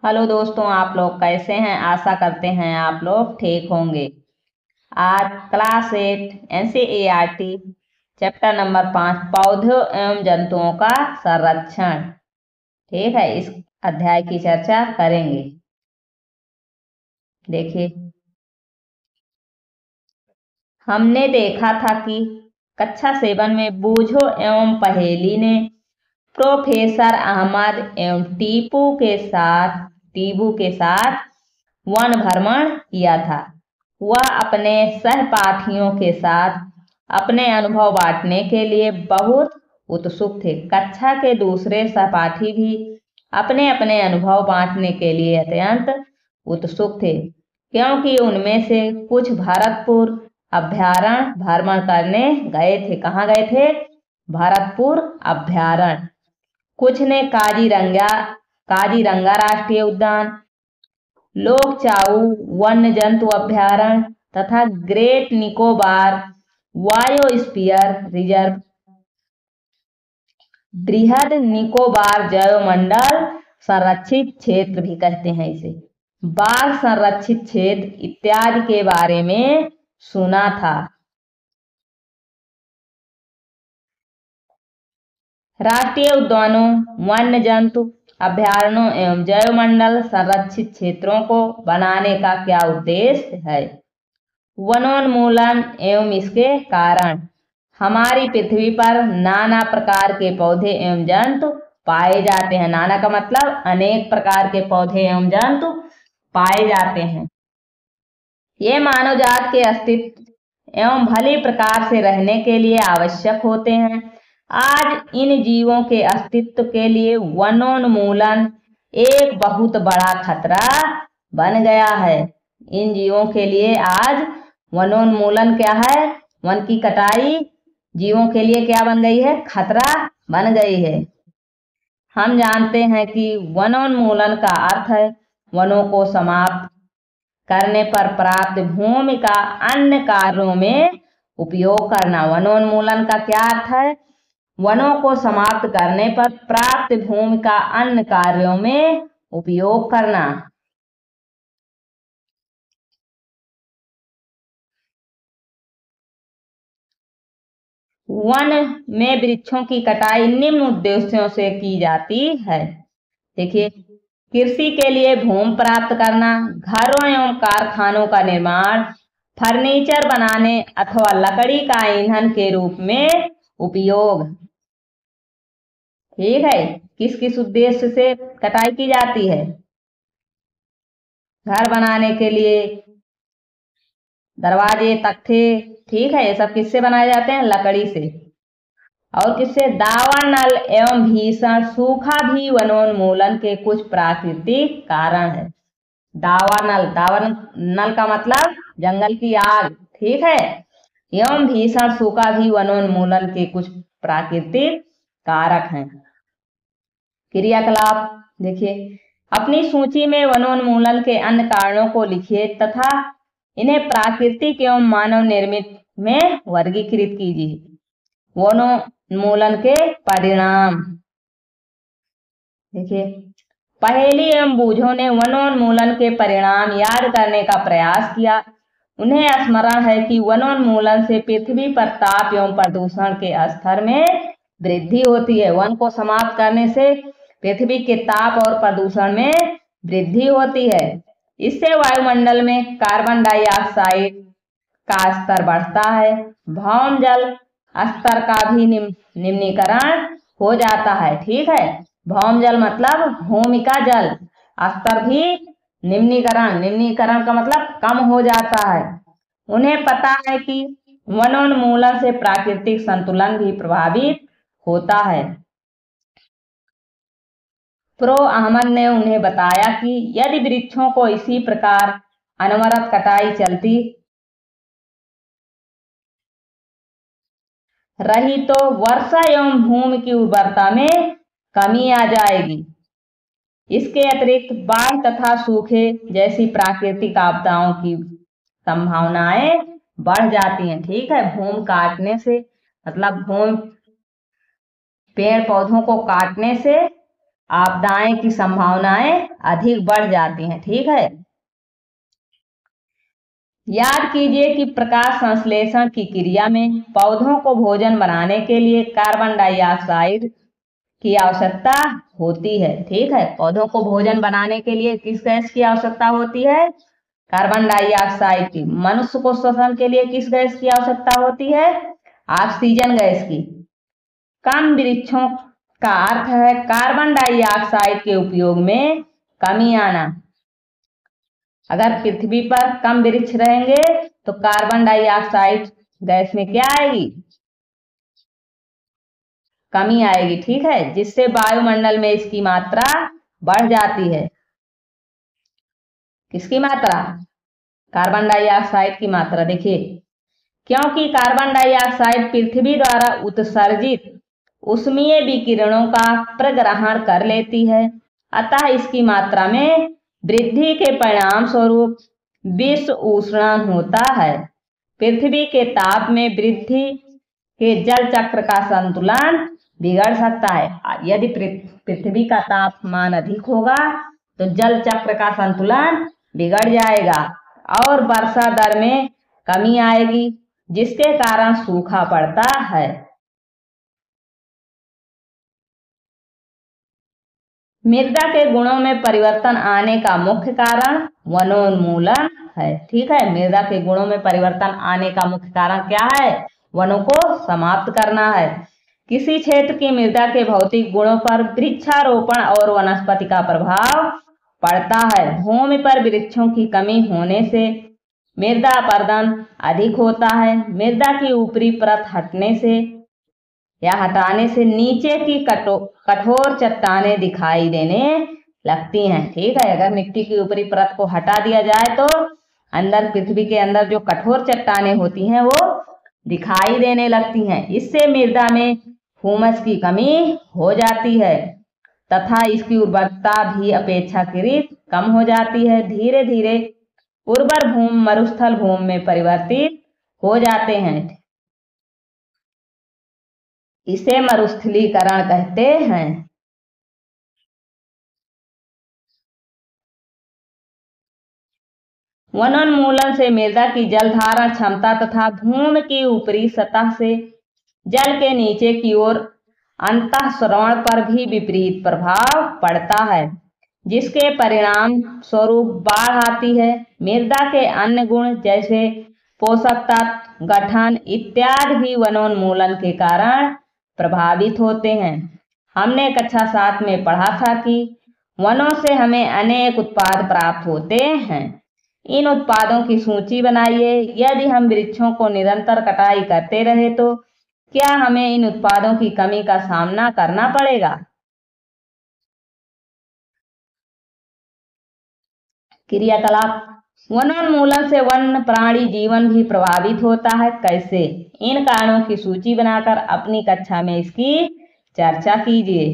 Hello दोस्तों, आप लोग कैसे हैं। आशा करते हैं आप लोग ठीक होंगे। आज क्लास 8 NCERT चैप्टर नंबर 5 पौधों एवं जंतुओं का संरक्षण, ठीक है, इस अध्याय की चर्चा करेंगे। देखिए, हमने देखा था कि कक्षा 7 में बूझो एवं पहेली ने प्रोफेसर अहमद एवं टीबू के साथ वन भ्रमण किया था। वह अपने सहपाठियों के साथ अपने अनुभव बांटने के लिए बहुत उत्सुक थे। कक्षा के दूसरे सहपाठी भी अपने अपने अनुभव बांटने के लिए अत्यंत उत्सुक थे, क्योंकि उनमें से कुछ भरतपुर अभ्यारण्य भ्रमण करने गए थे। कहाँ गए थे? भरतपुर अभ्यारण्य। कुछ ने काजीरंगा राष्ट्रीय उद्यान, लोकचाऊ वन्य जंतु अभ्यारण्य तथा ग्रेट निकोबार बायोस्फीयर रिजर्व, बृहद निकोबार जैवमंडल संरक्षित क्षेत्र भी कहते हैं इसे, बाघ संरक्षित क्षेत्र इत्यादि के बारे में सुना था। राष्ट्रीय उद्यानों, वन्य जंतु अभ्यारण्यों एवं जैवमंडल संरक्षित क्षेत्रों को बनाने का क्या उद्देश्य है? वनोन्मूलन एवं इसके कारण। हमारी पृथ्वी पर नाना प्रकार के पौधे एवं जंतु पाए जाते हैं। नाना का मतलब अनेक प्रकार के पौधे एवं जंतु पाए जाते हैं। ये मानव जात के अस्तित्व एवं भली प्रकार से रहने के लिए आवश्यक होते हैं। आज इन जीवों के अस्तित्व के लिए वनोन्मूलन एक बहुत बड़ा खतरा बन गया है। इन जीवों के लिए आज वनोन्मूलन क्या है? वन की कटाई जीवों के लिए क्या बन गई है? खतरा बन गई है। हम जानते हैं कि वनोन्मूलन का अर्थ है वनों को समाप्त करने पर प्राप्त भूमि का अन्य कार्यों में उपयोग करना। वनोन्मूलन का क्या अर्थ है? वनों को समाप्त करने पर प्राप्त भूमि का अन्य कार्यों में उपयोग करना। वन में वृक्षों की कटाई निम्न उद्देश्यों से की जाती है। देखिए, कृषि के लिए भूमि प्राप्त करना, घरों एवं कारखानों का निर्माण, फर्नीचर बनाने अथवा लकड़ी का ईंधन के रूप में उपयोग। ठीक है, किस किस उद्देश्य से कटाई की जाती है? घर बनाने के लिए, दरवाजे, तख्ते, ठीक है, ये सब किससे बनाए जाते हैं? लकड़ी से। और किससे? दावानल एवं भीषण सूखा भी वनोन्मूलन के कुछ प्राकृतिक कारण है। दावानल का मतलब जंगल की आग, ठीक है, एवं भीषण सूखा भी वनोन्मूलन के कुछ प्राकृतिक कारक हैं। क्रियाकलाप देखिए, अपनी सूची में वनोन्मूलन के अन्य कारणों को लिखिए तथा इन्हें प्राकृतिक एवं मानव निर्मित में वर्गीकृत कीजिए। वनोन्मूलन के परिणाम देखिए, पहेली एवं बूझों ने वनोन्मूलन के परिणाम याद करने का प्रयास किया। उन्हें स्मरण है कि वनोन्मूलन से पृथ्वी पर ताप एवं प्रदूषण के स्तर में वृद्धि होती है। वन को समाप्त करने से पृथ्वी के ताप और प्रदूषण में वृद्धि होती है। इससे वायुमंडल में कार्बन डाइऑक्साइड का स्तर बढ़ता है। भौम जल स्तर का भी निम्नीकरण हो जाता है। ठीक है, भौम जल मतलब भूमि का जल स्तर भी निम्नीकरण का मतलब कम हो जाता है। उन्हें पता है कि वनोन्मूलन से प्राकृतिक संतुलन भी प्रभावित होता है। प्रो अहमद ने उन्हें बताया कि यदि वृक्षों को इसी प्रकार अनवरत कटाई चलती रही तो वर्षा एवं भूमि की उर्वरता में कमी आ जाएगी। इसके अतिरिक्त बाढ़ तथा सूखे जैसी प्राकृतिक आपदाओं की संभावनाएं बढ़ जाती हैं। ठीक है, भूमि काटने से मतलब भूमि पेड़ पौधों को काटने से आपदाएं की संभावनाएं अधिक बढ़ जाती हैं। ठीक है, याद कीजिए कि प्रकाश संश्लेषण की क्रिया में पौधों को भोजन बनाने के लिए कार्बन डाइऑक्साइड की आवश्यकता होती है। ठीक है, पौधों को भोजन बनाने के लिए किस गैस की आवश्यकता होती है? कार्बन डाइऑक्साइड की। मनुष्य को श्वसन के लिए किस गैस की आवश्यकता होती है? ऑक्सीजन गैस की। कम वृक्षों का अर्थ है कार्बन डाइऑक्साइड के उपयोग में कमी आना। अगर पृथ्वी पर कम वृक्ष रहेंगे तो कार्बन डाइऑक्साइड गैस में क्या आएगी? कमी आएगी। ठीक है, जिससे वायुमंडल में इसकी मात्रा बढ़ जाती है। किसकी मात्रा? कार्बन डाइऑक्साइड की मात्रा। देखिए, क्योंकि कार्बन डाइऑक्साइड पृथ्वी द्वारा उत्सर्जित ऊष्मीय विकिरणों का प्रग्रहण कर लेती है, अतः इसकी मात्रा में वृद्धि के परिणाम स्वरूप विश्व उष्णन होता है। पृथ्वी के ताप में वृद्धि के जल चक्र का संतुलन बिगड़ सकता है। यदि पृथ्वी का तापमान अधिक होगा तो जल चक्र का संतुलन बिगड़ जाएगा और वर्षा दर में कमी आएगी, जिसके कारण सूखा पड़ता है। मृदा के गुणों में परिवर्तन आने का मुख्य कारण वनोन्मूलन है। ठीक है, मृदा के गुणों में परिवर्तन आने का मुख्य कारण क्या है? वनों को समाप्त करना है। किसी क्षेत्र की मृदा के भौतिक गुणों पर वृक्षारोपण और वनस्पति का प्रभाव पड़ता है। भूमि पर वृक्षों की कमी होने से मृदा अपरदन अधिक होता है। मृदा की ऊपरी परत हटने से या हटाने से नीचे की कठोर चट्टानें दिखाई देने लगती हैं। ठीक है, अगर मिट्टी की ऊपरी परत को हटा दिया जाए तो अंदर पृथ्वी के अंदर जो कठोर चट्टानें होती हैं वो दिखाई देने लगती हैं। इससे मृदा में ह्यूमस की कमी हो जाती है तथा इसकी उर्वरकता भी अपेक्षाकृत कम हो जाती है। धीरे धीरे उर्वर भूमि मरुस्थल भूमि में परिवर्तित हो जाते हैं। इसे मरुस्थलीकरण कहते हैं। वनोन्मूलन से मृदा की जल धारण क्षमता तथा भूमि की ऊपरी सतह से जल के नीचे की ओर अंतःस्रवण पर भी विपरीत प्रभाव पड़ता है, जिसके परिणाम स्वरूप बाढ़ आती है। मृदा के अन्य गुण जैसे पोषक तत्व, गठन इत्यादि भी वनोन्मूलन के कारण प्रभावित होते हैं। हमने कक्षा 7 में पढ़ा था कि वनों से हमें अनेक उत्पाद प्राप्त होते हैं। इन उत्पादों की सूची बनाइए। यदि हम वृक्षों को निरंतर कटाई करते रहे तो क्या हमें इन उत्पादों की कमी का सामना करना पड़ेगा? क्रियाकलाप। वनोन्मूलन से वन्य प्राणी जीवन भी प्रभावित होता है। कैसे? इन कारणों की सूची बनाकर अपनी कक्षा में इसकी चर्चा कीजिए।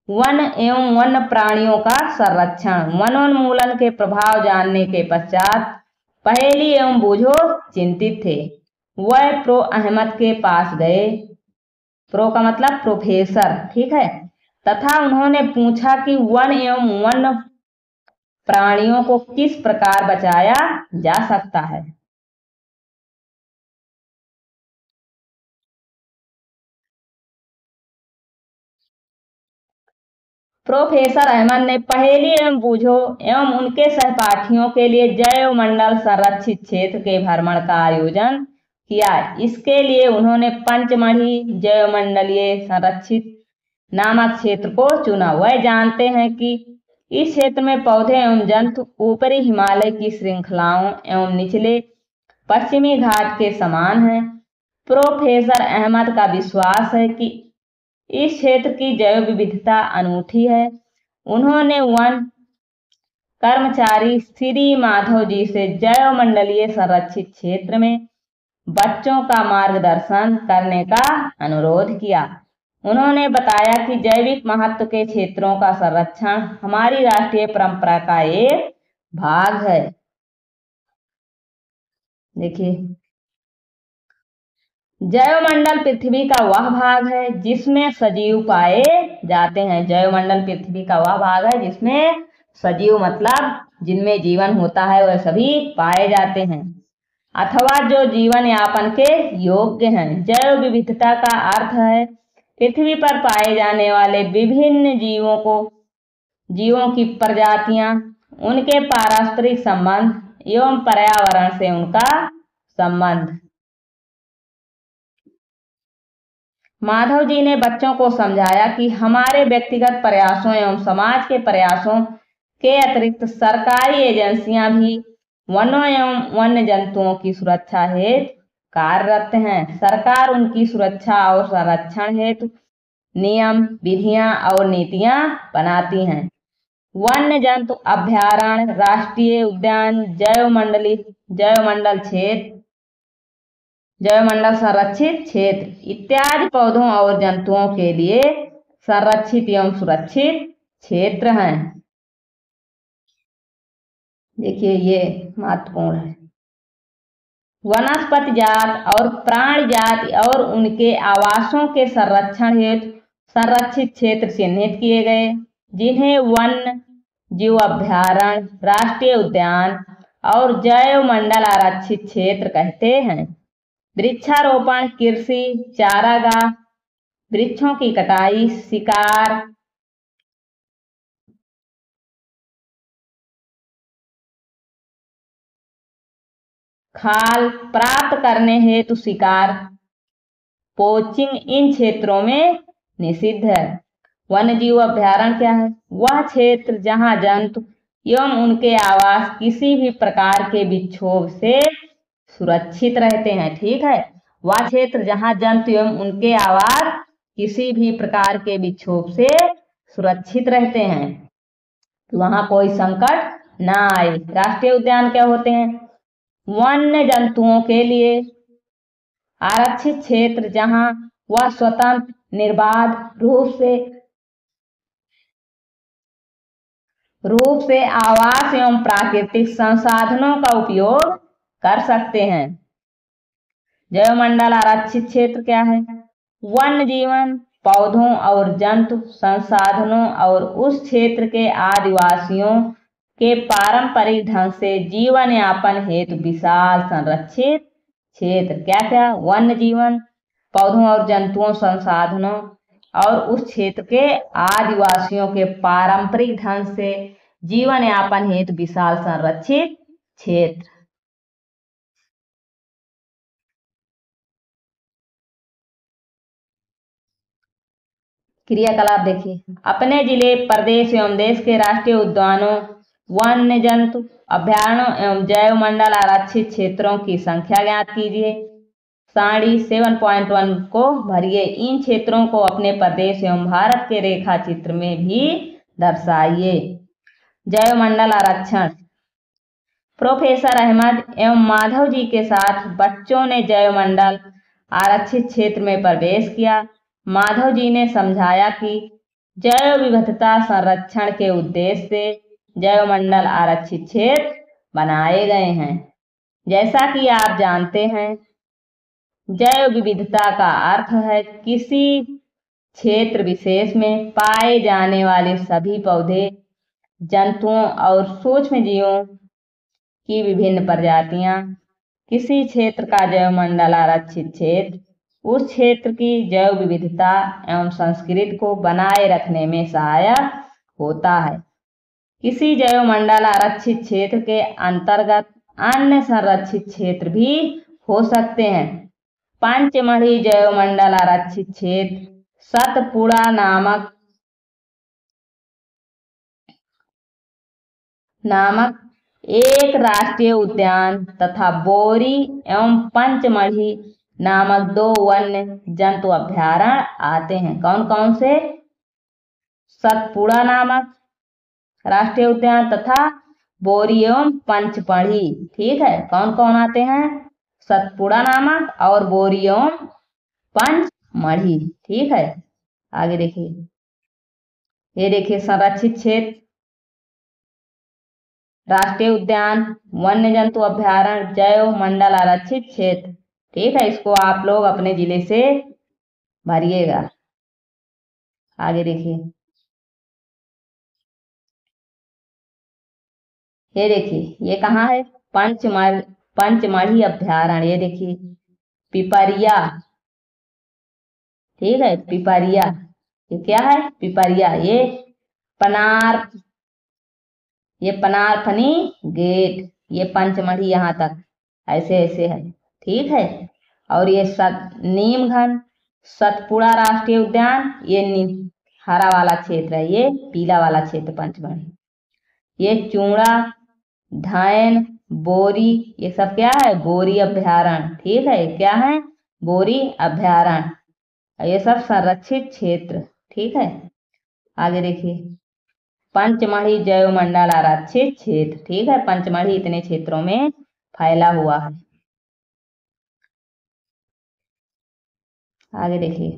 वन एवं वन्य प्राणियों का संरक्षण। वनोन्मूलन के प्रभाव जानने के पश्चात पहेली एवं बूझो चिंतित थे। वह प्रो अहमद के पास गए, प्रो का मतलब प्रोफेसर, ठीक है, तथा उन्होंने पूछा कि वन एवं वन्य प्राणियों को किस प्रकार बचाया जा सकता है। प्रोफेसर अहमद ने पहेली एवं बूझो एवं उनके सहपाठियों के लिए जैव मंडल संरक्षित क्षेत्र के भ्रमण का आयोजन किया। इसके लिए उन्होंने पंचमढ़ी जैवमंडलीय संरक्षित नामक क्षेत्र को चुना। वह जानते हैं कि इस क्षेत्र में पौधे एवं जंतु ऊपरी हिमालय की श्रृंखलाओं एवं निचले पश्चिमी घाट के समान हैं। प्रोफेसर अहमद का विश्वास है कि इस क्षेत्र की जैव विविधता अनूठी है। उन्होंने वन कर्मचारी श्री माधव जी से जैव मंडलीय संरक्षित क्षेत्र में बच्चों का मार्गदर्शन करने का अनुरोध किया। उन्होंने बताया कि जैविक महत्व के क्षेत्रों का संरक्षण हमारी राष्ट्रीय परंपरा का एक भाग है। देखिए, जैवमंडल पृथ्वी का वह भाग है जिसमें सजीव पाए जाते हैं। जैवमंडल पृथ्वी का वह भाग है जिसमें सजीव मतलब जिनमें जीवन होता है वह सभी पाए जाते हैं अथवा जो जीवन यापन के योग्य हैं। जैव विविधता का अर्थ है पृथ्वी पर पाए जाने वाले विभिन्न जीवों की प्रजातियां, उनके पारस्परिक संबंध एवं पर्यावरण से उनका संबंध। माधव जी ने बच्चों को समझाया कि हमारे व्यक्तिगत प्रयासों एवं समाज के प्रयासों के अतिरिक्त सरकारी एजेंसियां भी वनों एवं वन्य जंतुओं की सुरक्षा हेतु कार्यरत हैं। सरकार उनकी सुरक्षा और संरक्षण हेतु नियम, विधियां और नीतियां बनाती हैं। वन्य जंतु अभयारण्य, राष्ट्रीय उद्यान, जैवमंडल संरक्षित क्षेत्र इत्यादि पौधों और जंतुओं के लिए संरक्षित एवं सुरक्षित क्षेत्र हैं। देखिए ये महत्वपूर्ण है। वनस्पति जात और प्राणी जाति और उनके आवासों के संरक्षण हेतु संरक्षित क्षेत्र चिन्हित किए गए जिन्हें वन्य जीव अभयारण्य, राष्ट्रीय उद्यान और जैवमंडल आरक्षित क्षेत्र कहते हैं। वृक्षारोपण, कृषि, चारागाह, वृक्षों की कटाई, शिकार, खाल प्राप्त करने हेतु शिकार, पोचिंग इन क्षेत्रों में निषिद्ध है। वन्य जीव अभयारण्य क्या है? वह क्षेत्र जहां जंतु एवं उनके आवास किसी भी प्रकार के विक्षोभ से सुरक्षित रहते हैं। ठीक है, वह क्षेत्र जहां जंतु एवं उनके आवास किसी भी प्रकार के विक्षोभ से सुरक्षित रहते हैं, वहां कोई संकट ना आए। राष्ट्रीय उद्यान क्या होते हैं? वन्य जंतुओं के लिए आरक्षित क्षेत्र जहां वह स्वतंत्र, निर्बाध रूप से आवास एवं प्राकृतिक संसाधनों का उपयोग कर सकते हैं। जैवमंडल आरक्षित क्षेत्र क्या है? वन्य जीवन, पौधों और जंतु संसाधनों और उस क्षेत्र के आदिवासियों के पारंपरिक ढंग से जीवन यापन हेतु विशाल संरक्षित क्षेत्र। क्या क्या? वन्य जीवन, पौधों और जंतुओं संसाधनों और उस क्षेत्र के आदिवासियों के पारंपरिक ढंग से जीवन यापन हेतु विशाल संरक्षित क्षेत्र। क्रियाकलाप देखिए। अपने जिले, प्रदेश एवं देश के राष्ट्रीय उद्यानों, वन्य जंतु अभयारण्यों एवं जैवमंडल आरक्षित क्षेत्रों की संख्या ज्ञात कीजिए। सारणी 7.1 को भरिए। इन क्षेत्रों को अपने प्रदेश एवं भारत के रेखा चित्र में भी दर्शाइए। जैवमंडल आरक्षण। प्रोफेसर अहमद एवं माधव जी के साथ बच्चों ने जैवमंडल आरक्षित क्षेत्र में प्रवेश किया। माधव जी ने समझाया कि जैव विविधता संरक्षण के उद्देश्य से जैवमंडल आरक्षित क्षेत्र बनाए गए हैं। जैसा कि आप जानते हैं, जैव विविधता का अर्थ है किसी क्षेत्र विशेष में पाए जाने वाले सभी पौधे, जंतुओं और सूक्ष्म जीवों की विभिन्न प्रजातियां। किसी क्षेत्र का जैवमंडल आरक्षित क्षेत्र उस क्षेत्र की जैव विविधता एवं संस्कृति को बनाए रखने में सहायक होता है। किसी जैवमंडल आरक्षित क्षेत्र के अंतर्गत अन्य संरक्षित क्षेत्र भी हो सकते हैं। पंचमढ़ी जैवमंडल आरक्षित क्षेत्र सतपुड़ा नामक एक राष्ट्रीय उद्यान तथा बोरी एवं पंचमढ़ी नामक 2 वन्य जंतु अभयारण्य आते हैं। कौन कौन से? सतपुड़ा नामक राष्ट्रीय उद्यान तथा बोरी एवं पंचमढ़ी। ठीक है, कौन कौन आते हैं? सतपुड़ा नामक और बोरी एवं पंचमढ़ी। ठीक है, आगे देखिए। ये देखिए संरक्षित क्षेत्र, राष्ट्रीय उद्यान, वन्य जंतु अभयारण्य, जैव मंडल आरक्षित क्षेत्र। ठीक है, इसको आप लोग अपने जिले से भरिएगा। आगे देखिए, ये देखिए ये कहाँ है, पंचमढ़ी अभ्यारण्य। ये देखिए पिपरिया, ठीक है पिपरिया, ये क्या है पिपरिया। पनार ये पनारफनी गेट, ये पंचमढ़ी यहाँ तक ऐसे ऐसे है, ठीक है। और ये नीमघन सतपुड़ा राष्ट्रीय उद्यान, हरा वाला क्षेत्र है, ये पीला वाला क्षेत्र पंचमढ़ी। ये चूड़ा, धायन, बोरी, ये सब क्या है बोरी अभ्यारण्य, ठीक है क्या है बोरी अभ्यारण्य। ये सब संरक्षित क्षेत्र, ठीक है। आगे देखिए पंचमढ़ी जैव मंडल आरक्षित क्षेत्र, ठीक है। पंचमढ़ी इतने क्षेत्रों में फैला हुआ है। आगे देखिए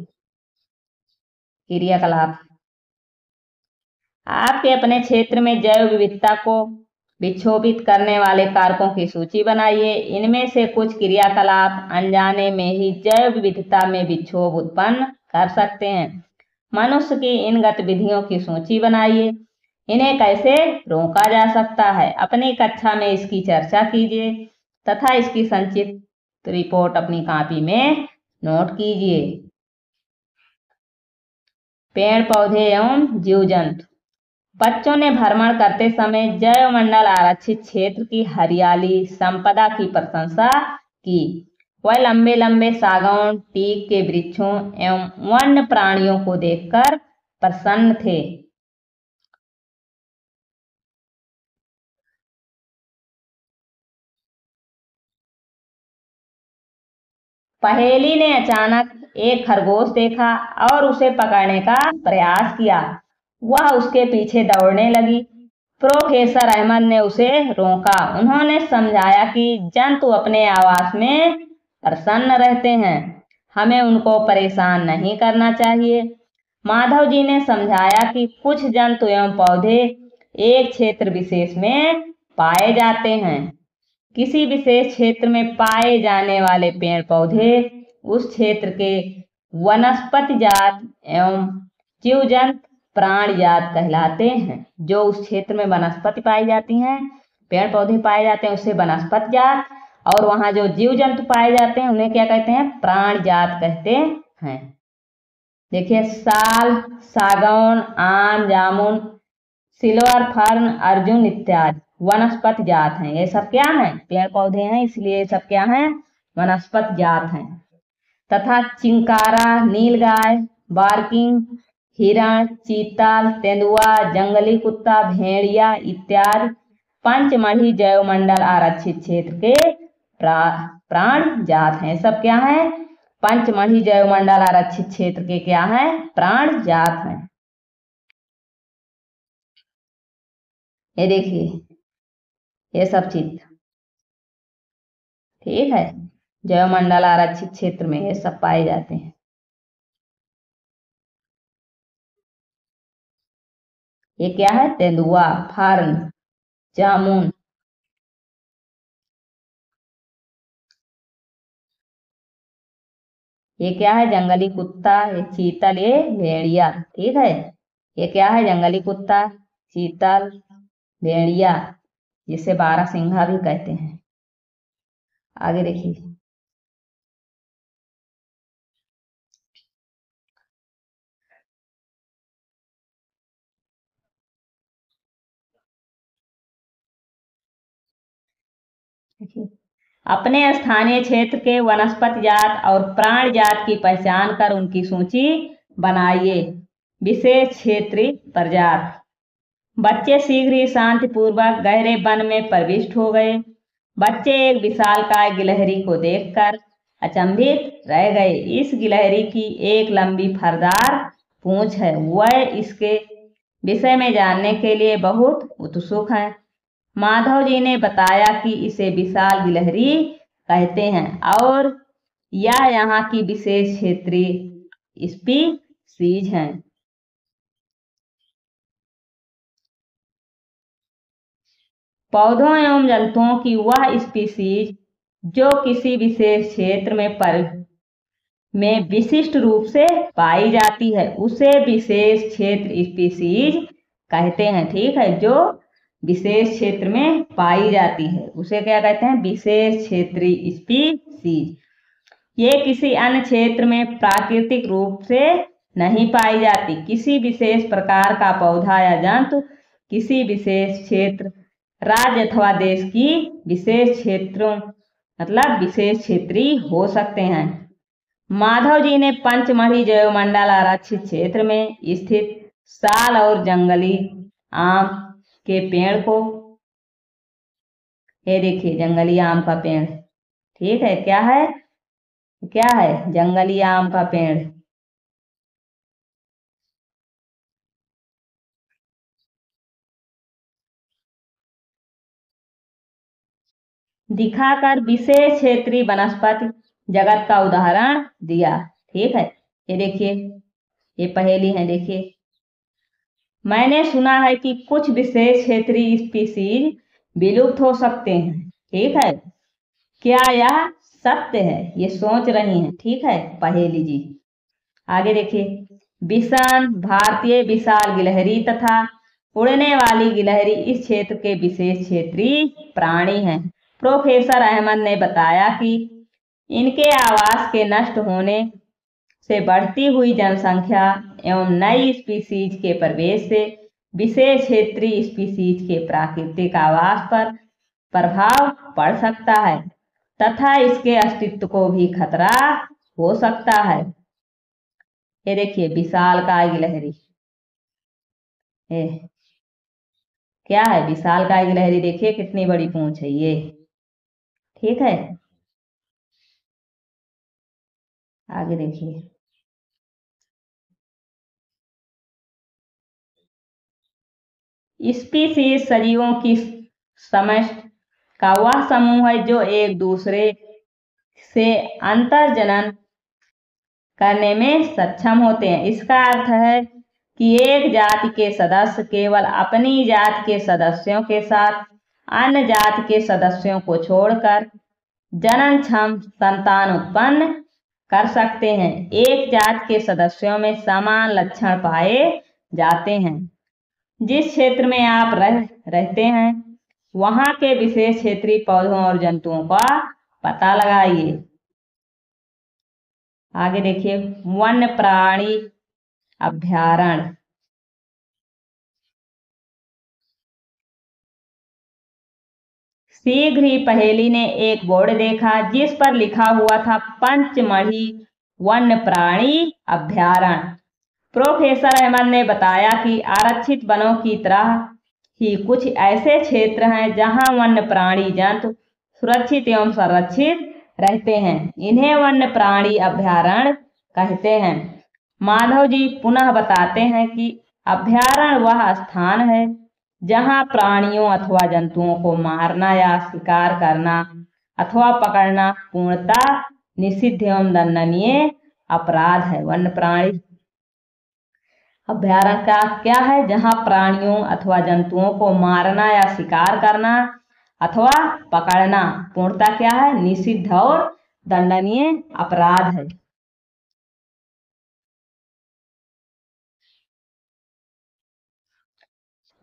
क्रियाकलाप, आपके अपने क्षेत्र में जैव विविधता को विक्षोभित करने वाले कारकों की सूची बनाइए। इनमें से कुछ क्रियाकलाप अनजाने में ही जैव विविधता में विक्षोभ उत्पन्न कर सकते हैं। मनुष्य की इन गतिविधियों की सूची बनाइए। इन्हें कैसे रोका जा सकता है, अपनी कक्षा में इसकी चर्चा कीजिए तथा इसकी संक्षिप्त रिपोर्ट अपनी कॉपी में नोट कीजिए। पेड़ पौधे एवं जीव जंतु, बच्चों ने भ्रमण करते समय जैव मंडल आरक्षित क्षेत्र की हरियाली संपदा की प्रशंसा की। वह लंबे लंबे सागौन, टीक के वृक्षों एवं वन्य प्राणियों को देखकर प्रसन्न थे। पहेली ने अचानक एक खरगोश देखा और उसे पकड़ने का प्रयास किया। वह उसके पीछे दौड़ने लगी। प्रोफेसर अहमद ने उसे रोका। उन्होंने समझाया कि जंतु अपने आवास में प्रसन्न रहते हैं, हमें उनको परेशान नहीं करना चाहिए। माधव जी ने समझाया कि कुछ जंतु एवं पौधे एक क्षेत्र विशेष में पाए जाते हैं। किसी विशेष क्षेत्र में पाए जाने वाले पेड़ पौधे उस क्षेत्र के वनस्पति जात एवं जीव जंतु प्राण जात कहलाते हैं। जो उस क्षेत्र में वनस्पति पाई जाती हैं, पेड़ पौधे पाए जाते हैं, उससे वनस्पति जात, और वहां जो जीव जंतु पाए जाते हैं उन्हें क्या कहते हैं, प्राण जात कहते हैं। देखिए साल, सागौन, आम, जामुन, सिल्वर फर्न, अर्जुन इत्यादि वनस्पति जात हैं। ये सब क्या हैं, पेड़ पौधे हैं, इसलिए ये सब क्या हैं, वनस्पति जात हैं। तथा चिंकारा, नीलगाय, बार्किंग, हिरण, चीतल, तेंदुआ, जंगली कुत्ता, भेड़िया इत्यादि पंचमढ़ी जैव मंडल आरक्षित क्षेत्र के प्राण जात हैं। सब क्या हैं, पंचमढ़ी जैव मंडल आरक्षित क्षेत्र के क्या हैं, प्राण जात हैं। ये देखिए ये सब चीज, ठीक है, जैव मंडल आरक्षित क्षेत्र में ये सब पाए जाते हैं। ये क्या है, तेंदुआ, फर्न, जामुन, ये क्या है, जंगली कुत्ता, ये चीतल, ये भेड़िया, ठीक है। ये क्या है, जंगली कुत्ता, चीतल, भेड़िया, जिसे बारहसिंघा भी कहते हैं। आगे देखिए अपने स्थानीय क्षेत्र के वनस्पति जात और प्राण जात की पहचान कर उनकी सूची बनाइए। विशेष क्षेत्रीय प्रजाति। बच्चे शीघ्र ही शांतिपूर्वक गहरे वन में प्रविष्ट हो गए। बच्चे एक विशालकाय गिलहरी को देखकर अचंभित रह गए। इस गिलहरी की एक लंबी फरदार पूंछ है। वह इसके विषय में जानने के लिए बहुत उत्सुक है। माधव जी ने बताया कि इसे विशाल गिलहरी कहते हैं और यह यहाँ की विशेष क्षेत्रीय स्पीशीज है। पौधों एवं जंतुओं की वह स्पीशीज जो किसी विशेष क्षेत्र में में विशिष्ट रूप से पाई जाती है उसे विशेष क्षेत्र स्पीसीज कहते हैं। ठीक है, जो विशेष क्षेत्र में पाई जाती है उसे क्या कहते हैं? विशेष क्षेत्रीय स्पीसीज। ये किसी अन्य क्षेत्र में प्राकृतिक रूप से नहीं पाई जाती। किसी विशेष प्रकार का पौधा या जंतु किसी विशेष क्षेत्र, राज्य अथवा देश की विशेष क्षेत्रों मतलब विशेष क्षेत्रीय हो सकते हैं। माधव जी ने पंचमढ़ी जैवमंडल आरक्षित क्षेत्र में स्थित साल और जंगली आम के पेड़ को, ये देखिए जंगली आम का पेड़, ठीक है, क्या है? क्या है? जंगली आम का पेड़। दिखाकर विशेष क्षेत्रीय वनस्पति जगत का उदाहरण दिया। ठीक है, ये देखिए ये पहेली है। देखिए, मैंने सुना है कि कुछ विशेष क्षेत्रीय स्पीसीज विलुप्त हो सकते हैं। ठीक है, क्या यह सत्य है? ये सोच रही हैं। ठीक है पहेली जी। आगे देखिए, बिसन भारतीय विशाल गिलहरी तथा उड़ने वाली गिलहरी इस क्षेत्र के विशेष क्षेत्रीय प्राणी हैं। प्रोफेसर अहमद ने बताया कि इनके आवास के नष्ट होने से बढ़ती हुई जनसंख्या एवं नई स्पीसीज के प्रवेश से विशेष क्षेत्रीय स्पीसीज के प्राकृतिक आवास पर प्रभाव पड़ सकता है तथा इसके अस्तित्व को भी खतरा हो सकता है। ये देखिए विशालकाय गिलहरी, क्या है? विशालकाय गिलहरी, देखिए कितनी बड़ी पूंछ है ये। ठीक है, आगे देखिए, स्पीसीज सजीवों की समष्टि का वह समूह है जो एक दूसरे से अंतर्जनन करने में सक्षम होते हैं। इसका अर्थ है कि एक जाति के सदस्य केवल अपनी जाति के सदस्यों के साथ अन्य जाति के सदस्यों को छोड़कर जननक्षम संतान उत्पन्न कर सकते हैं। एक जाति के सदस्यों में समान लक्षण पाए जाते हैं। जिस क्षेत्र में आप रहते हैं वहां के विशेष क्षेत्रीय पौधों और जंतुओं का पता लगाइए। आगे देखिए, वन्य प्राणी अभ्यारण्य। शीघ्र ही पहेली ने एक बोर्ड देखा जिस पर लिखा हुआ था पंचमढ़ी वन्य प्राणी अभ्यारण्य। प्रोफेसर अहमद ने बताया कि आरक्षित वनों की तरह ही कुछ ऐसे क्षेत्र हैं जहां वन्य प्राणी जंतु सुरक्षित एवं संरक्षित रहते हैं। इन्हें वन्य प्राणी अभ्यारण्य कहते हैं। माधव जी पुनः बताते हैं कि अभ्यारण्य वह स्थान है जहां प्राणियों अथवा जंतुओं को मारना या शिकार करना अथवा पकड़ना पूर्णतः निषिद्ध एवं दंडनीय अपराध है। वन्य प्राणी अभ्यारण्य का क्या है? जहां प्राणियों अथवा जंतुओं को मारना या शिकार करना अथवा पकड़ना पूर्णतः क्या है? निषिद्ध और दंडनीय अपराध है।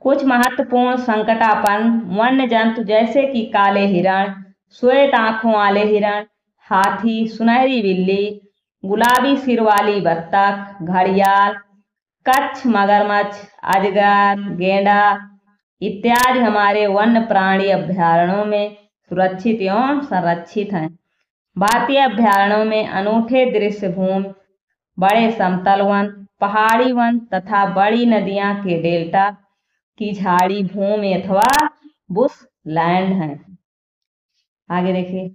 कुछ महत्वपूर्ण संकटापन्न वन्य जंतु जैसे कि काले हिरण, श्वेत आंखों वाले हिरण, हाथी, सुनहरी बिल्ली, गुलाबी सिर वाली बत्तख, घड़ियाल, कच्छ, मगरमच्छ, अजगर, गेंडा इत्यादि हमारे वन्य प्राणी अभ्यारण्यों में सुरक्षित एवं संरक्षित हैं। भारतीय अभ्यारण्यों में अनूठे दृश्य भूमि, बड़े समतल वन, पहाड़ी वन तथा बड़ी नदियां के डेल्टा की झाड़ी भूमि अथवा बुश लैंड है। आगे देखिए,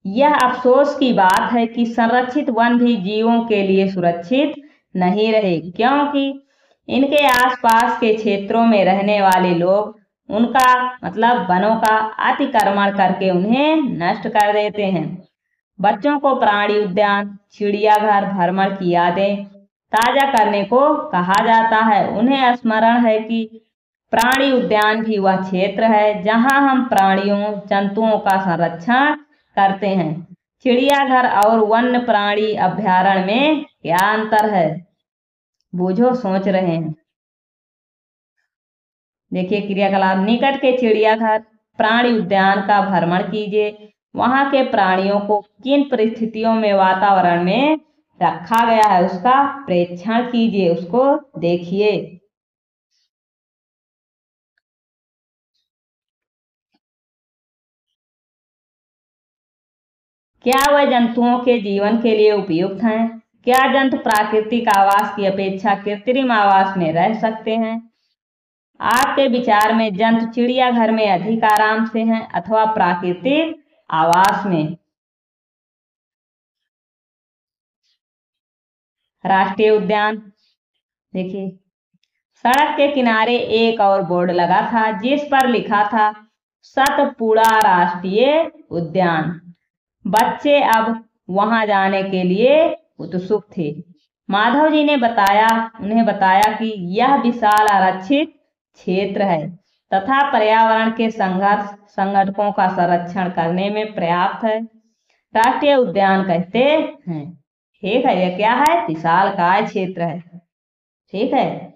यह अफसोस की बात है कि संरक्षित वन भी जीवों के लिए सुरक्षित नहीं रहे, क्योंकि इनके आसपास के क्षेत्रों में रहने वाले लोग उनका मतलब वनों का अतिक्रमण करके उन्हें नष्ट कर देते हैं। बच्चों को प्राणी उद्यान, चिड़ियाघर भ्रमण की यादें ताजा करने को कहा जाता है। उन्हें स्मरण है कि प्राणी उद्यान भी वह क्षेत्र है जहां हम प्राणियों जंतुओं का संरक्षण करते हैं। चिड़ियाघर और वन्य प्राणी अभ्यारण्य में क्या अंतर है? बूझो, सोच रहे हैं। देखिए क्रियाकलाप, निकट के चिड़ियाघर प्राणी उद्यान का भ्रमण कीजिए। वहां के प्राणियों को किन परिस्थितियों में वातावरण में रखा गया है उसका प्रेक्षण कीजिए, उसको देखिए। क्या वह जंतुओं के जीवन के लिए उपयुक्त हैं? क्या जंतु प्राकृतिक आवास की अपेक्षा कृत्रिम आवास में रह सकते हैं? आपके विचार में जंतु चिड़ियाघर में अधिक आराम से हैं अथवा प्राकृतिक आवास में? राष्ट्रीय उद्यान, देखिए सड़क के किनारे एक और बोर्ड लगा था जिस पर लिखा था सतपुड़ा राष्ट्रीय उद्यान। बच्चे अब वहां जाने के लिए उत्सुक थे। माधव जी ने उन्हें बताया कि यह विशाल आरक्षित क्षेत्र है तथा पर्यावरण के संगठकों का संरक्षण करने में पर्याप्त है। राष्ट्रीय उद्यान कहते हैं। ठीक है, यह क्या है? विशालकाय क्षेत्र है। ठीक है,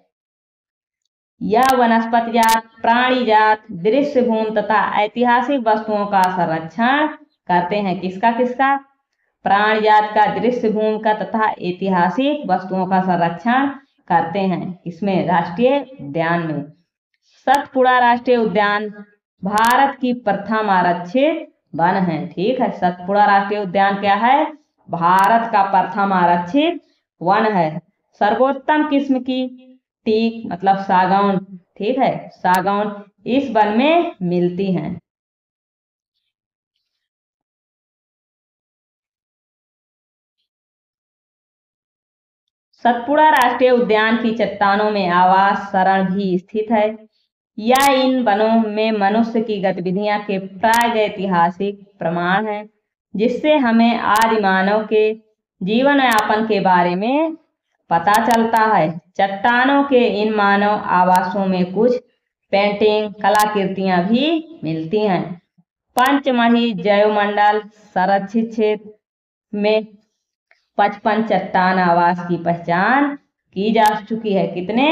यह वनस्पति जात, प्राणी जात, दृश्य भूमि तथा ऐतिहासिक वस्तुओं का संरक्षण करते हैं। किसका किसका? प्राणी जात का, दृश्य भूमि का तथा ऐतिहासिक वस्तुओं का संरक्षण करते हैं। इसमें राष्ट्रीय उद्यान में। सतपुड़ा राष्ट्रीय उद्यान भारत की प्रथम आरक्षित वन है। ठीक है, सतपुड़ा राष्ट्रीय उद्यान क्या है? भारत का प्रथम आरक्षित वन है। सर्वोत्तम किस्म की टीक मतलब सागौन, ठीक है, सागौन इस वन में मिलती हैं। सतपुड़ा राष्ट्रीय उद्यान की चट्टानों में आवास शरण भी स्थित है। यह इन वनों में मनुष्य की गतिविधियां के प्रागैतिहासिक प्रमाण है, जिससे हमें आदि मानव के जीवन यापन के बारे में पता चलता है। चट्टानों के इन मानव आवासों में कुछ पेंटिंग कलाकृतियां भी मिलती हैं। पंचमढ़ी जैवमंडल संरक्षित क्षेत्र में 55 चट्टान आवास की पहचान की जा चुकी है। कितने?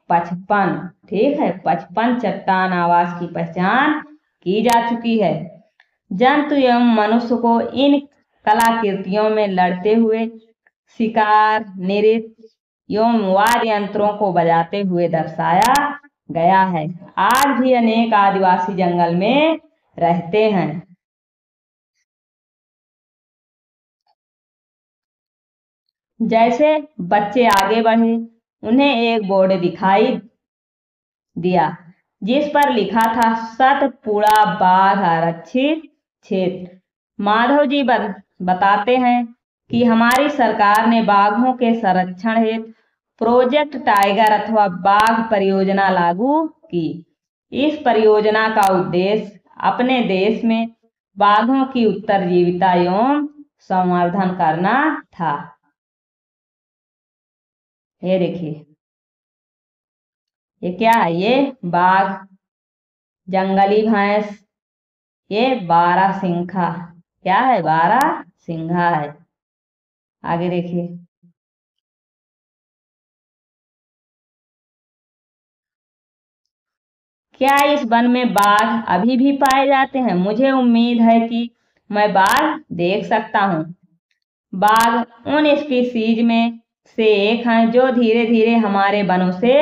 55। ठीक है, 55 चट्टान आवास की पहचान की जा चुकी है। जंतु एवं मनुष्य को इन कलाकृतियों में लड़ते हुए, शिकार, नृत्य एवं वाद्य यंत्रों को बजाते हुए दर्शाया गया है। आज भी अनेक आदिवासी जंगल में रहते हैं। जैसे बच्चे आगे बढ़े, उन्हें एक बोर्ड दिखाई दिया जिस पर लिखा था सतपुड़ा बाघ आरक्षित क्षेत्र। माधव जी बताते हैं कि हमारी सरकार ने बाघों के संरक्षण हेतु प्रोजेक्ट टाइगर अथवा बाघ परियोजना लागू की। इस परियोजना का उद्देश्य अपने देश में बाघों की उत्तरजीविता एवं संवर्धन करना था। ये देखिए, ये क्या है? ये बाघ, जंगली भैंस, ये बारहसिंघा। क्या है? बारहसिंघा है। आगे देखिए, क्या इस वन में बाघ अभी भी पाए जाते हैं? मुझे उम्मीद है कि मैं बाघ देख सकता हूँ। बाघ उन स्पीशीज में से एक हैं जो धीरे धीरे हमारे वनों से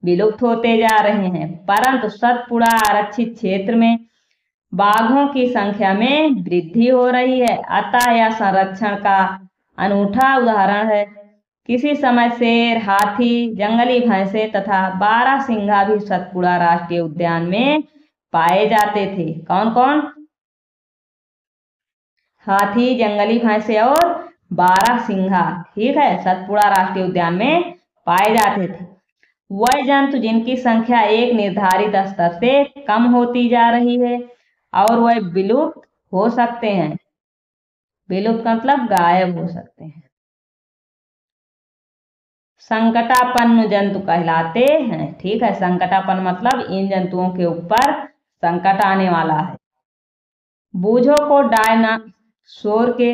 विलुप्त होते जा रहे हैं, परंतु सतपुड़ा आरक्षित क्षेत्र में बाघों की संख्या में वृद्धि हो रही है। अतः यह संरक्षण का अनूठा उदाहरण है। किसी समय शेर, हाथी, जंगली भैंसे तथा बारहसिंघा भी सतपुड़ा राष्ट्रीय उद्यान में पाए जाते थे। कौन कौन? हाथी, जंगली भैंसे और बारहसिंघा। ठीक है, सतपुड़ा राष्ट्रीय उद्यान में पाए जाते थे। वह जंतु जिनकी संख्या एक निर्धारित स्तर से कम होती जा रही है और वह विलुप्त हो सकते हैं। विलुप्त मतलब गायब हो सकते हैं। संकटापन्न जंतु कहलाते हैं। ठीक है, संकटापन्न मतलब इन जंतुओं के ऊपर संकट आने वाला है। बूझो को डायनासोर के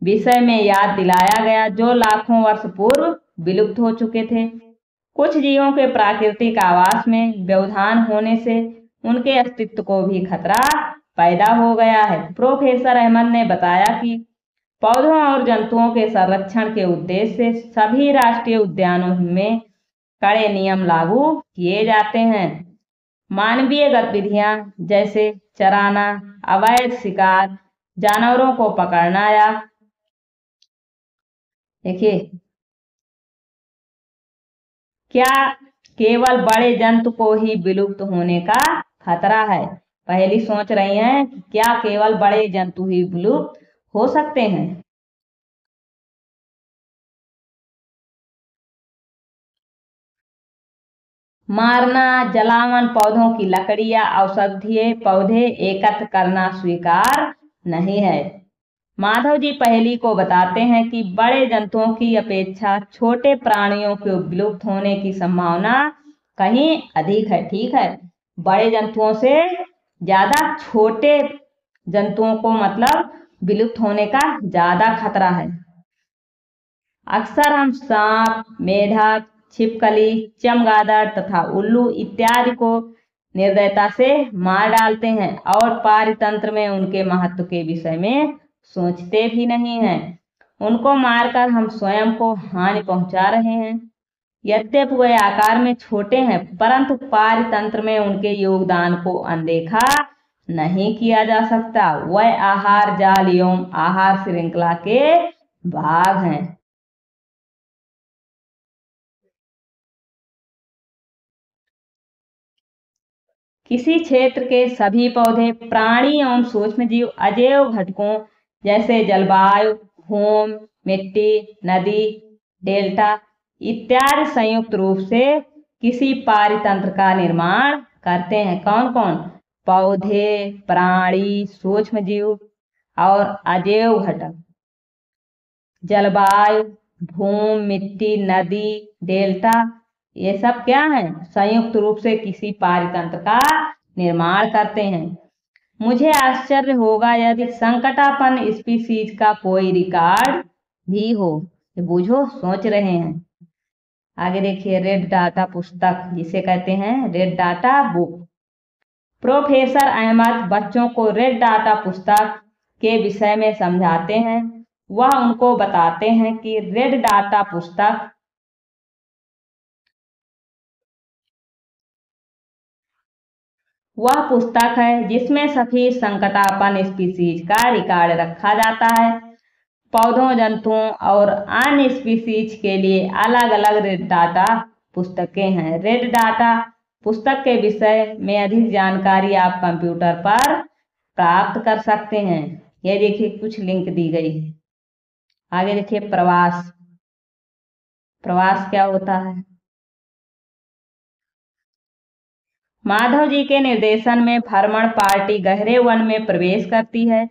विषय में याद दिलाया गया, जो लाखों वर्ष पूर्व विलुप्त हो चुके थे। कुछ जीवों के प्राकृतिक आवास में व्यवधान होने से उनके अस्तित्व को भी खतरा पैदा हो गया है। प्रोफेसर अहमद ने बताया कि पौधों और जंतुओं के संरक्षण के उद्देश्य से सभी राष्ट्रीय उद्यानों में कड़े नियम लागू किए जाते हैं। मानवीय गतिविधियां जैसे चराना, अवैध शिकार, जानवरों को पकड़ना या देखिए क्या केवल बड़े जंतु को ही विलुप्त होने का खतरा है। पहली सोच रही हैं कि क्या केवल बड़े जंतु ही विलुप्त हो सकते हैं। मारना, जलावन, पौधों की लकड़ी या औषधीय पौधे एकत्र करना स्वीकार नहीं है। माधव जी पहेली को बताते हैं कि बड़े जंतुओं की अपेक्षा छोटे प्राणियों के विलुप्त होने की संभावना कहीं अधिक है। ठीक है, बड़े जंतुओं से ज्यादा छोटे जंतुओं को मतलब विलुप्त होने का ज्यादा खतरा है। अक्सर हम सांप, मेढक, छिपकली, चमगादड़ तथा उल्लू इत्यादि को निर्दयता से मार डालते हैं और पारितंत्र में उनके महत्व के विषय में सोचते भी नहीं हैं। उनको मारकर हम स्वयं को हानि पहुंचा रहे हैं। यद्यपि वे आकार में छोटे हैं, परंतु पारितंत्र में उनके योगदान को अनदेखा नहीं किया जा सकता। वह आहार जाल एवं आहार श्रृंखला के भाग हैं। किसी क्षेत्र के सभी पौधे, प्राणी एवं सूक्ष्मजीव अजैव घटकों जैसे जलवायु, भूमि, मिट्टी, नदी, डेल्टा इत्यादि संयुक्त रूप से किसी पारितंत्र का निर्माण करते हैं। कौन कौन? पौधे, प्राणी, सूक्ष्मजीव और अजैव घटक। जलवायु, भूमि, मिट्टी, नदी, डेल्टा ये सब क्या है? संयुक्त रूप से किसी पारितंत्र का निर्माण करते हैं। मुझे आश्चर्य होगा यदि संकटापन्न स्पीसीज का कोई रिकॉर्ड भी हो। ये बूझो सोच रहे हैं। आगे देखिए, रेड डाटा पुस्तक जिसे कहते हैं red data book. Professor Ahmad बच्चों को रेड डाटा पुस्तक के विषय में समझाते हैं। वह उनको बताते हैं कि रेड डाटा पुस्तक वह पुस्तक है जिसमें सभी संकटापन्न स्पीसीज का रिकॉर्ड रखा जाता है। पौधों, जंतुओं और अन्य स्पीसीज के लिए अलग अलग रेड डाटा पुस्तकें हैं। रेड डाटा पुस्तक के विषय में अधिक जानकारी आप कंप्यूटर पर प्राप्त कर सकते हैं। ये देखिए कुछ लिंक दी गई है। आगे देखिए, प्रवास। प्रवास क्या होता है? माधव जी के निर्देशन में भ्रमण पार्टी गहरे वन में प्रवेश करती है।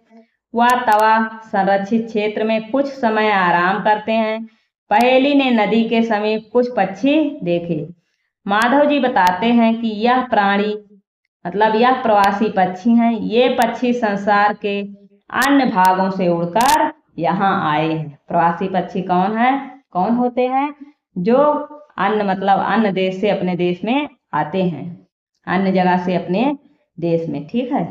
वह तवा संरक्षित क्षेत्र में कुछ समय आराम करते हैं। पहेली ने नदी के समीप कुछ पक्षी देखे। माधव जी बताते हैं कि यह प्राणी मतलब यह प्रवासी पक्षी हैं। ये पक्षी संसार के अन्य भागों से उड़कर यहाँ आए हैं। प्रवासी पक्षी कौन है? कौन होते हैं? जो अन्य मतलब अन्य देश से अपने देश में आते हैं, अन्य जगह से अपने देश में। ठीक है,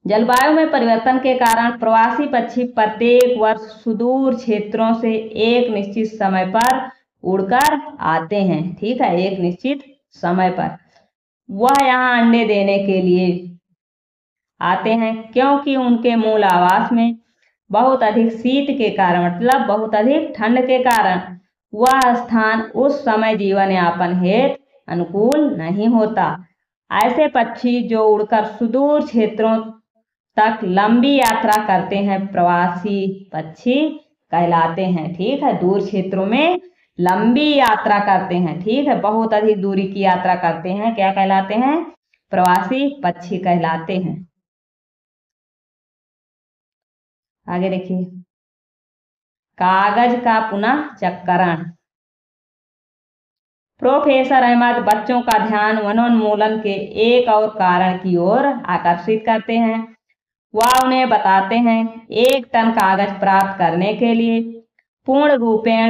जलवायु में परिवर्तन के कारण प्रवासी पक्षी प्रत्येक वर्ष सुदूर क्षेत्रों से एक निश्चित समय पर उड़कर आते हैं। ठीक है, एक निश्चित समय पर वह यहाँ अंडे देने के लिए आते हैं, क्योंकि उनके मूल आवास में बहुत अधिक शीत के कारण मतलब बहुत अधिक ठंड के कारण वह स्थान उस समय जीवन यापन हेतु अनुकूल नहीं होता। ऐसे पक्षी जो उड़कर सुदूर क्षेत्रों तक लंबी यात्रा करते हैं प्रवासी पक्षी कहलाते हैं। ठीक है, दूर क्षेत्रों में लंबी यात्रा करते हैं। ठीक है, बहुत अधिक दूरी की यात्रा करते हैं, क्या कहलाते हैं? प्रवासी पक्षी कहलाते हैं। आगे देखिए, कागज का पुनः चक्रण। प्रोफेसर अहमद बच्चों का ध्यान वनोन्मूलन के एक और कारण की ओर आकर्षित करते हैं। वह उन्हें बताते हैं 1 टन कागज प्राप्त करने के लिए पूर्ण रूपेण